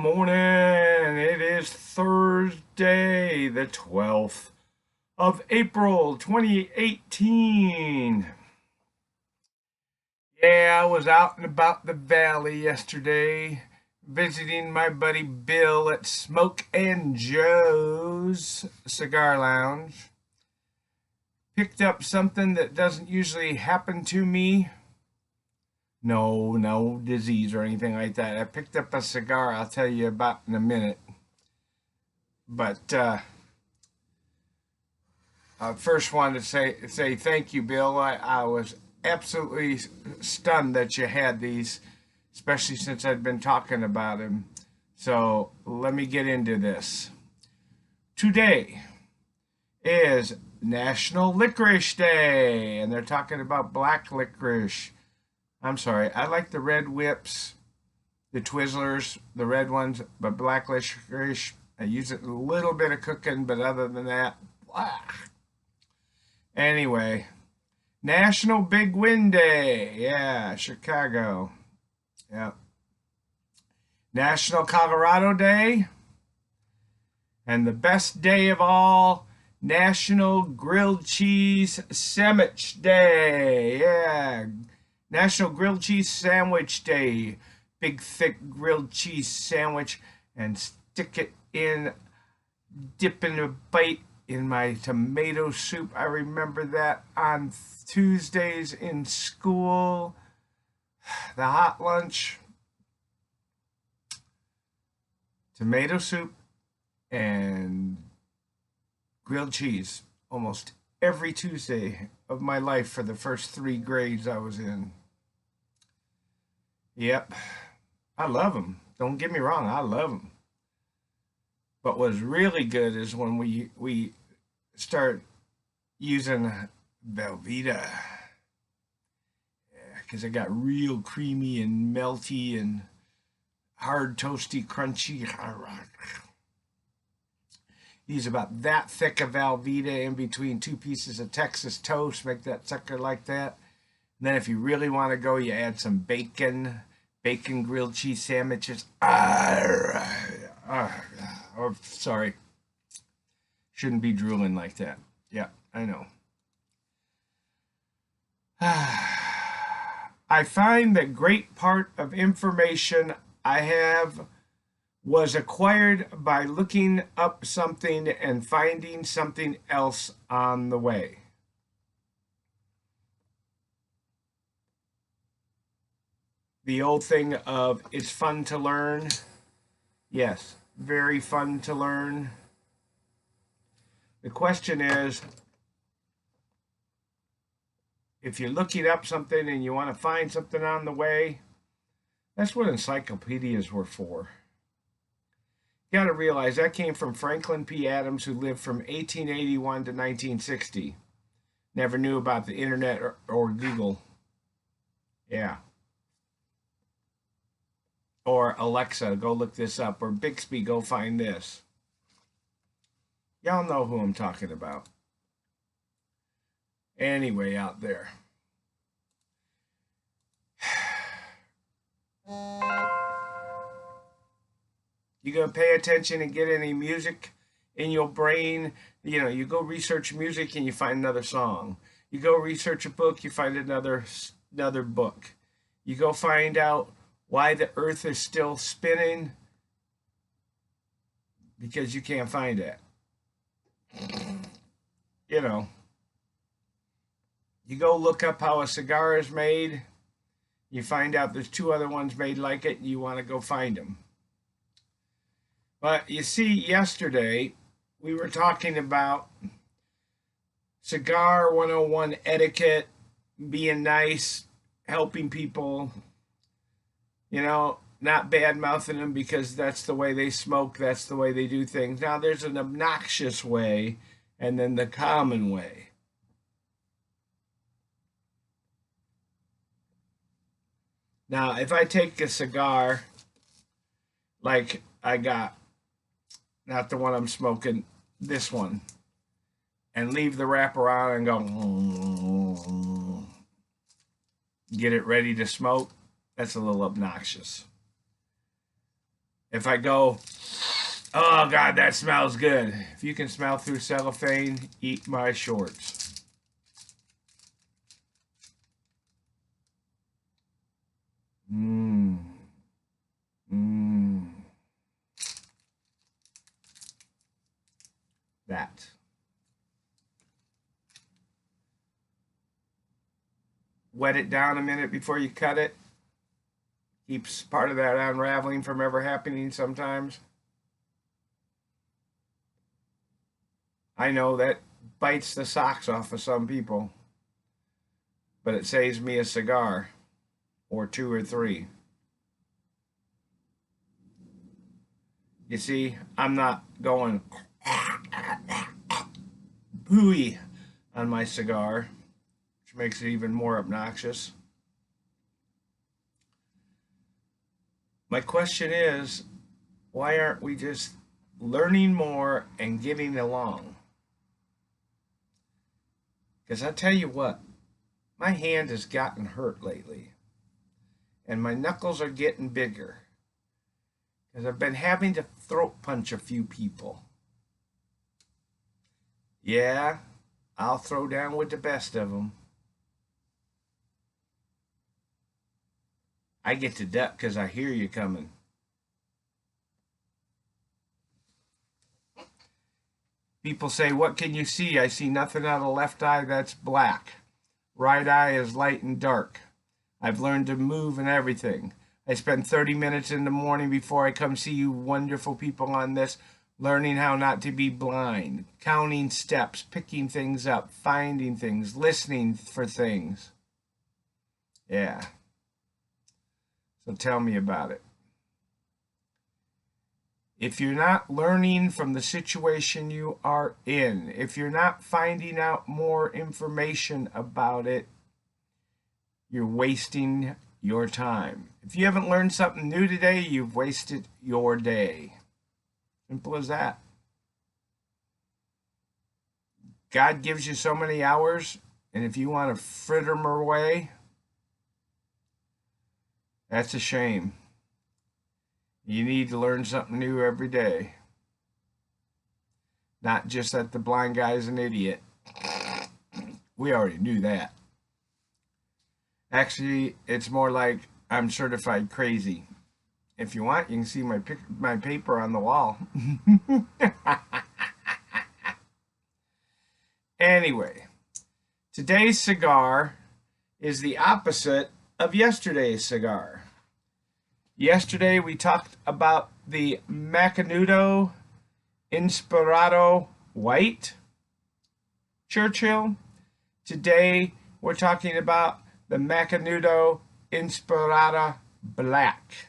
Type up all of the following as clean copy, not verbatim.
morning. It is Thursday, the 12th of April, 2018. Yeah, I was out and about the valley yesterday, visiting my buddy Bill at Smoke and Joe's Cigar Lounge. Picked up something that doesn't usually happen to me. No disease or anything like that. I picked up a cigar I'll tell you about in a minute. But I first wanted to say thank you, Bill. I was absolutely stunned that you had these, especially since I'd been talking about them. So let me get into this. Today is National Licorice Day, and they're talking about black licorice. I'm sorry, I like the red whips, the Twizzlers, the red ones, but black licorice, I use it in a little bit of cooking, but other than that, blah. Anyway, National Big Wind Day, yeah, Chicago, yeah. National Colorado Day, and the best day of all, National Grilled Cheese Sandwich Day, yeah. National Grilled Cheese Sandwich Day. Big, thick grilled cheese sandwich and stick it in, dip in a bite in my tomato soup. I remember that on Tuesdays in school. The hot lunch, tomato soup, and grilled cheese almost every Tuesday of my life for the first 3 grades I was in. Yep, I love them. Don't get me wrong, I love them. But what's really good is when we start using Velveeta. Yeah, because it got real creamy and melty and hard, toasty, crunchy. Use about that thick of Velveeta in between 2 pieces of Texas toast. Make that sucker like that. And then if you really want to go, you add some bacon grilled cheese sandwiches. Oh, sorry. Shouldn't be drooling like that. Yeah, I know. I find that great part of information I have was acquired by looking up something and finding something else on the way. The old thing of it's fun to learn. Yes, very fun to learn. The question is, if you're looking up something and you want to find something on the way, that's what encyclopedias were for. You got to realize that came from Franklin P. Adams, who lived from 1881 to 1960. Never knew about the internet or Google. Yeah. Or Alexa, go look this up. Or Bixby, go find this. Y'all know who I'm talking about. Anyway, out there. You gonna pay attention and get any music in your brain? You know, you go research music and you find another song. You go research a book, you find another book. You go find out why the earth is still spinning because you can't find it. You know, you go look up how a cigar is made, you find out there's 2 other ones made like it, and you want to go find them. But you see, yesterday we were talking about Cigar 101 etiquette, being nice, helping people, you know, not bad-mouthing them because that's the way they smoke, that's the way they do things. Now, there's an obnoxious way and then the common way. Now, if I take a cigar like I got, not the one I'm smoking, this one, and leave the wrapper on and go, get it ready to smoke, that's a little obnoxious. If I go, oh God, that smells good. If you can smell through cellophane, eat my shorts. Mmm. Mmm. That. Wet it down a minute before you cut it. Keeps part of that unraveling from ever happening sometimes. I know that bites the socks off of some people, but it saves me a cigar or two or three. You see, I'm not going hooey on my cigar, which makes it even more obnoxious. My question is, why aren't we just learning more and getting along? Because I tell you what, my hand has gotten hurt lately, and my knuckles are getting bigger, because I've been having to throat punch a few people. Yeah, I'll throw down with the best of them. I get to duck because I hear you coming. People say, what can you see? I see nothing out of the left eye that's black. Right eye is light and dark. I've learned to move and everything. I spend 30 minutes in the morning before I come see you wonderful people on this, learning how not to be blind, counting steps, picking things up, finding things, listening for things. Yeah. So tell me about it. If you're not learning from the situation you are in, if you're not finding out more information about it, you're wasting your time. If you haven't learned something new today, you've wasted your day. Simple as that. God gives you so many hours, and if you want to fritter them away, that's a shame. You need to learn something new every day. Not just that the blind guy's an idiot. We already knew that. Actually, it's more like I'm certified crazy. If you want, you can see my paper on the wall. Anyway, today's cigar is the opposite of yesterday's cigar. Yesterday we talked about the Macanudo Inspirado White Churchill. Today we're talking about the Macanudo Inspirado Black.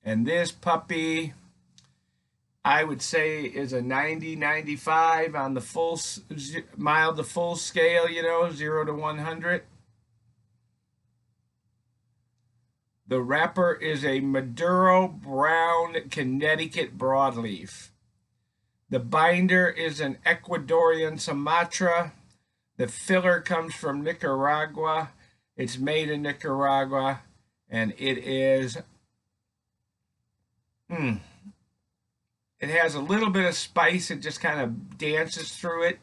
And this puppy, I would say, is a 90-95 on the full, mild to full scale, 0 to 100. The wrapper is a Maduro Brown Connecticut broadleaf. The binder is an Ecuadorian Sumatra. The filler comes from Nicaragua. It's made in Nicaragua, and it is, it has a little bit of spice. It just kind of dances through it.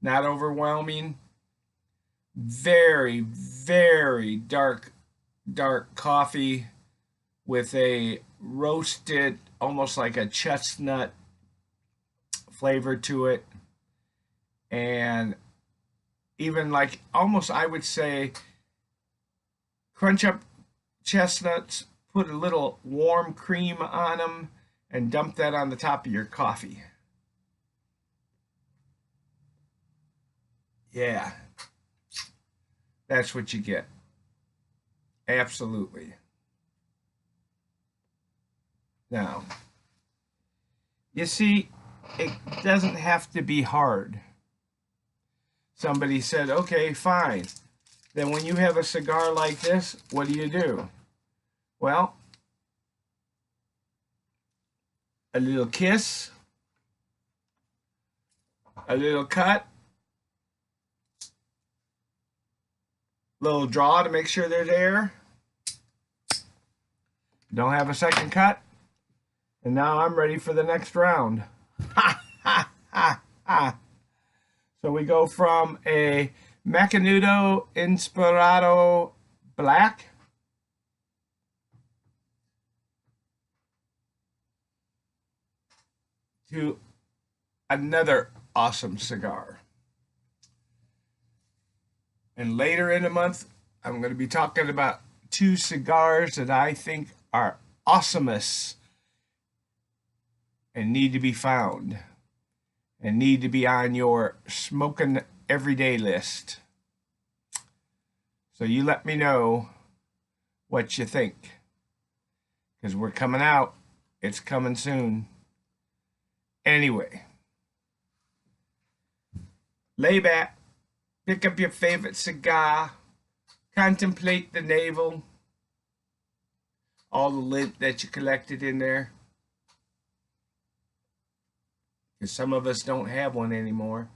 Not overwhelming. Very, very dark coffee with a roasted, almost like a chestnut flavor to it. And even like almost, I would say, crunch up chestnuts, put a little warm cream on them, and dump that on the top of your coffee. Yeah, that's what you get. Absolutely. Now, you see, it doesn't have to be hard. Somebody said, okay, fine. Then when you have a cigar like this, what do? Well, a little kiss, a little cut, Little draw to make sure they're there. Don't have a second cut. And now I'm ready for the next round. Ha, ha, ha, ha. So we go from a Macanudo Inspirado Black to another awesome cigar. And later in the month, I'm going to be talking about two cigars that I think are awesomest and need to be found and need to be on your smoking everyday list. So you let me know what you think, because we're coming out. It's coming soon. Anyway, lay back, pick up your favorite cigar, contemplate the navel, all the lint that you collected in there, because some of us don't have one anymore.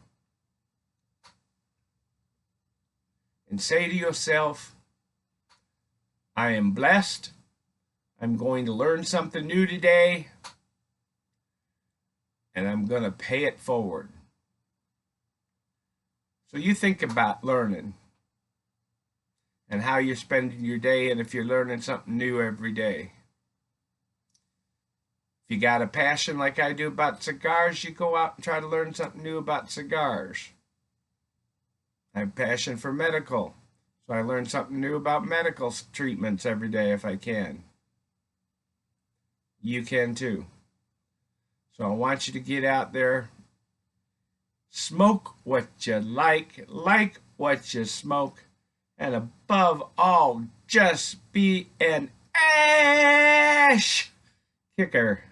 And say to yourself, I am blessed. I'm going to learn something new today, and I'm going to pay it forward. So you think about learning and how you're spending your day, and if you're learning something new every day. If you got a passion like I do about cigars, you go out and try to learn something new about cigars. I have a passion for medical, so I learn something new about medical treatments every day if I can. You can too. So I want you to get out there, smoke what you like what you smoke, and above all, just be an ash kicker.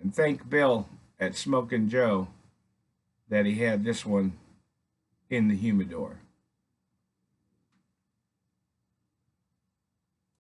And thank Bill at Smokin' Joe that he had this one in the humidor.